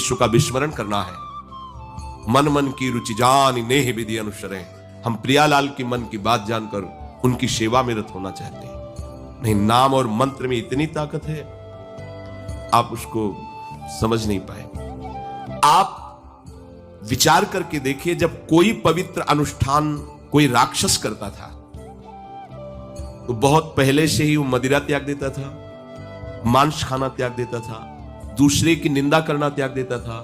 विश्व का विस्मरण करना है। मन मन की रुचि जान नेह विधि अनुसरें। हम प्रियालाल की मन की बात जानकर उनकी सेवा में रत होना चाहते हैं। नहीं, नाम और मंत्र में इतनी ताकत है, आप उसको समझ नहीं पाए। आप विचार करके देखिए, जब कोई पवित्र अनुष्ठान कोई राक्षस करता था तो बहुत पहले से ही वो मदिरा त्याग देता था, मांस खाना त्याग देता था, दूसरे की निंदा करना त्याग देता था,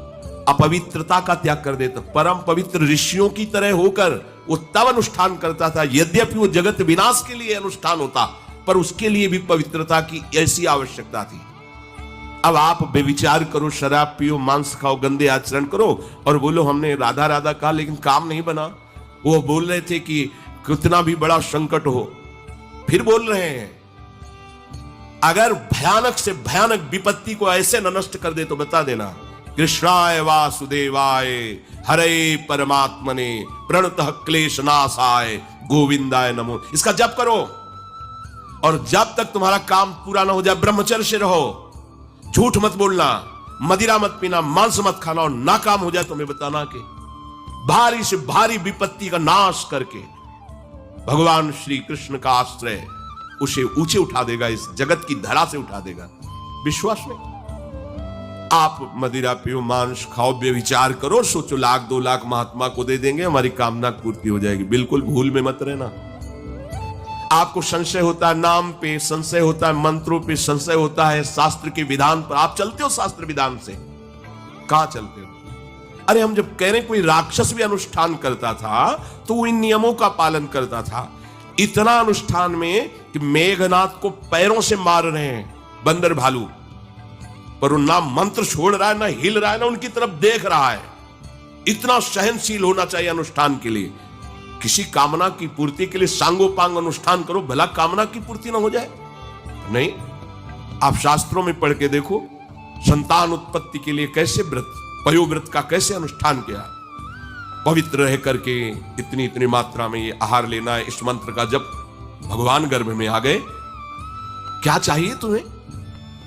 अपवित्रता का त्याग कर देता। परम पवित्र ऋषियों की तरह होकर वो तब अनुष्ठान करता था, यद्यपि वो जगत विनाश के लिए अनुष्ठान होता, पर उसके लिए भी पवित्रता की ऐसी आवश्यकता थी। अब आप बेविचार करो, शराब पियो, मांस खाओ, गंदे आचरण करो और बोलो हमने राधा राधा कहा लेकिन काम नहीं बना। वो बोल रहे थे कि कितना भी बड़ा संकट हो, फिर बोल रहे हैं। अगर भयानक से भयानक विपत्ति को ऐसे न नष्ट कर दे तो बता देना, कृष्णाय वासुदेवाय हरे परमात्मने प्रणतः क्लेश नाशाय गोविंदाय नमो। इसका जप करो और जब तक तुम्हारा काम पूरा ना हो जाए ब्रह्मचर्य से रहो। झूठ मत बोलना, मदिरा मत पीना, मांस मत खाना, और नाकाम हो जाए तो मैं बताना कि भारी से भारी विपत्ति का नाश करके भगवान श्री कृष्ण का आश्रय उसे ऊंचे उठा देगा, इस जगत की धरा से उठा देगा। विश्वास में आप मदिरा पियो, मांस खाओ, व्यभिचार करो, सोचो 1,00,000 2,00,000 महात्मा को दे देंगे, हमारी कामना पूर्ति हो जाएगी। बिल्कुल भूल में मत रहना। आपको संशय होता है नाम पे, संशय होता है मंत्रों पे, संशय होता है शास्त्र के विधान पर। आप चलते हो शास्त्र विधान से? कहां चलते हो? अरे हम जब कह रहे कोई राक्षस भी अनुष्ठान करता था तो वो इन नियमों का पालन करता था। इतना अनुष्ठान में कि मेघनाथ को पैरों से मार रहे हैं बंदर भालू, पर वो ना मंत्र छोड़ रहा है, ना हिल रहा है, ना उनकी तरफ देख रहा है। इतना सहनशील होना चाहिए अनुष्ठान के लिए। किसी कामना की पूर्ति के लिए सांगोपांग अनुष्ठान करो, भला कामना की पूर्ति ना हो जाए? नहीं, आप शास्त्रों में पढ़ के देखो, संतान उत्पत्ति के लिए कैसे व्रत, पयोव्रत का कैसे अनुष्ठान किया। पवित्र रह करके इतनी इतनी मात्रा में ये आहार लेना है, इस मंत्र का जब भगवान गर्भ में आ गए। क्या चाहिए तुम्हें?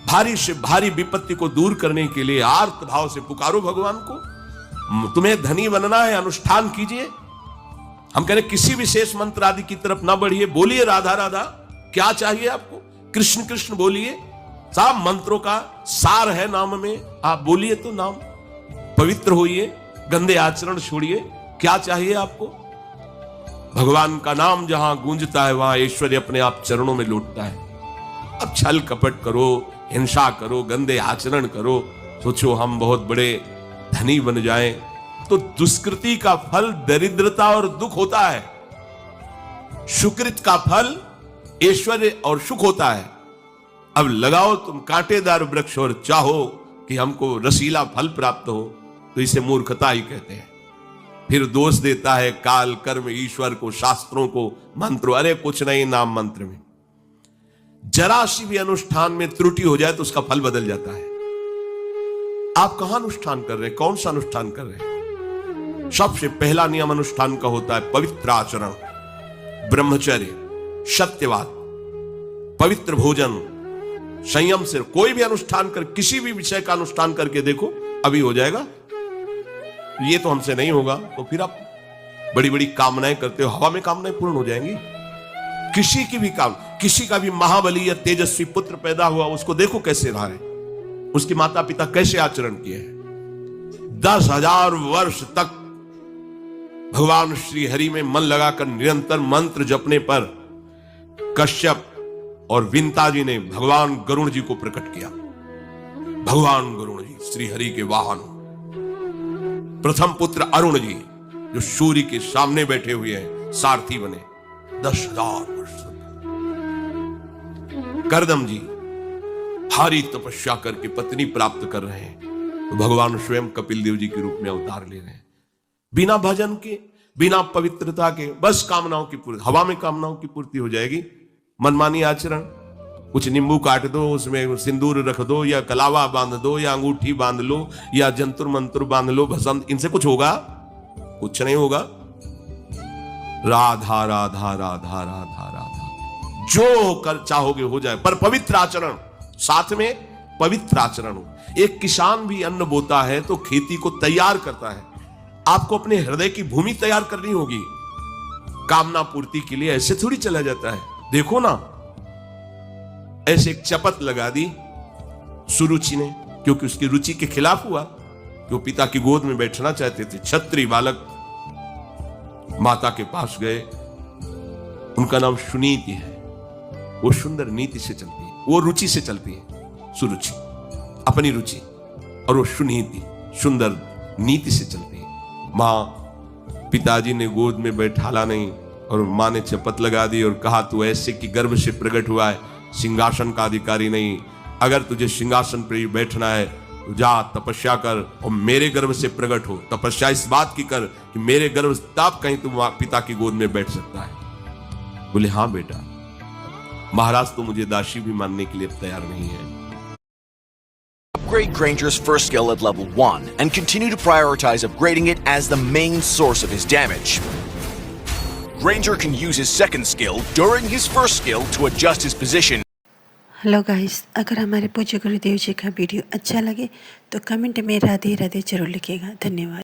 भारी से भारी विपत्ति को दूर करने के लिए आर्त भाव से पुकारो भगवान को। तुम्हें धनी बनना है, अनुष्ठान कीजिए। हम कह रहे किसी विशेष मंत्र आदि की तरफ ना बढ़िए, बोलिए राधा राधा। क्या चाहिए आपको? कृष्ण कृष्ण बोलिए। सब मंत्रों का सार है नाम में, आप बोलिए तो नाम। पवित्र होइए, गंदे आचरण छोड़िए। क्या चाहिए आपको? भगवान का नाम जहां गूंजता है वहां ऐश्वर्य अपने आप चरणों में लौटता है। अब छल कपट करो, हिंसा करो, गंदे आचरण करो, सोचो हम बहुत बड़े धनी बन जाएं, तो दुष्कृति का फल दरिद्रता और दुख होता है। सुकृत का फल ऐश्वर्य और सुख होता है। अब लगाओ तुम कांटेदार वृक्ष और चाहो कि हमको रसीला फल प्राप्त हो, तो इसे मूर्खता ही कहते हैं। फिर दोष देता है काल, कर्म, ईश्वर को, शास्त्रों को, मंत्रों। अरे कुछ नहीं, नाम मंत्र में जरा सी भी अनुष्ठान में त्रुटि हो जाए तो उसका फल बदल जाता है। आप कहां अनुष्ठान कर रहे हैं? कौन सा अनुष्ठान कर रहे हैं? सबसे पहला नियम अनुष्ठान का होता है पवित्र आचरण, ब्रह्मचर्य, सत्यवाद, पवित्र भोजन, संयम से। कोई भी अनुष्ठान कर, किसी भी विषय का अनुष्ठान करके देखो, अभी हो जाएगा। ये तो हमसे नहीं होगा, तो फिर आप बड़ी बड़ी कामनाएं करते हो, हवा में कामनाएं पूर्ण हो जाएंगी। किसी की भी काम, किसी का भी महाबली या तेजस्वी पुत्र पैदा हुआ, उसको देखो कैसे रहा है, उसके माता पिता कैसे आचरण किए हैं। 10,000 वर्ष तक भगवान श्री हरि में मन लगाकर निरंतर मंत्र जपने पर कश्यप और विंता जी ने भगवान गरुण जी को प्रकट किया। भगवान गरुण जी श्री हरि के वाहन, प्रथम पुत्र अरुण जी जो सूर्य के सामने बैठे हुए हैं, सारथी बने 10,000 वर्ष। करदम जी भारी तपस्या करके पत्नी प्राप्त कर रहे हैं, तो भगवान स्वयं कपिल देव जी के रूप में अवतार ले रहे हैं। बिना भजन के, बिना पवित्रता के, बस कामनाओं की पूर्ति, हवा में कामनाओं की पूर्ति हो जाएगी। मनमानी आचरण, कुछ नींबू काट दो, उसमें सिंदूर रख दो, या कलावा बांध दो, या अंगूठी बांध लो, या जंतुर मंत्र बांध लो, भस्म, इनसे कुछ होगा? कुछ नहीं होगा। राधा राधा राधा राधा राधा, जो कर चाहोगे हो जाए, पर पवित्र आचरण, साथ में पवित्र आचरण हो। एक किसान भी अन्न बोता है तो खेती को तैयार करता है। आपको अपने हृदय की भूमि तैयार करनी होगी। कामना पूर्ति के लिए ऐसे थोड़ी चला जाता है। देखो ना, ऐसे एक चपत लगा दी सुरुचि ने, क्योंकि उसकी रुचि के खिलाफ हुआ। जो पिता की गोद में बैठना चाहते थे, क्षत्रिय बालक माता के पास गए। उनका नाम सुनीति है। वो सुंदर नीति से चलती है, वो रुचि से चलती है। सुरुचि अपनी रुचि, और वो सुनीति सुंदर नीति से चलती है। मां, पिताजी ने गोद में बैठाला नहीं, और मां ने चपत लगा दी और कहा, तू ऐसे कि गर्भ से प्रकट हुआ है, सिंहासन का अधिकारी नहीं। अगर तुझे सिंहासन पर बैठना है तो जा तपस्या कर और मेरे गर्भ से प्रकट हो। तपस्या इस बात की कर कि मेरे गर्भ तब कहीं तू पिता की गोद में बैठ सकता है। बोले, हाँ बेटा। महाराज तो मुझे दासी भी मानने के लिए तैयार नहीं है। Upgrade Granger's first skill at level 1 and continue to prioritize upgrading it as the main source of his damage. Granger can use his second skill during his first skill to adjust his position. Hello guys, अगर हमारे पूज्य गुरुदेव जी का video अच्छा लगे तो comment में राधे राधे जरूर लिखिएगा। धन्यवाद।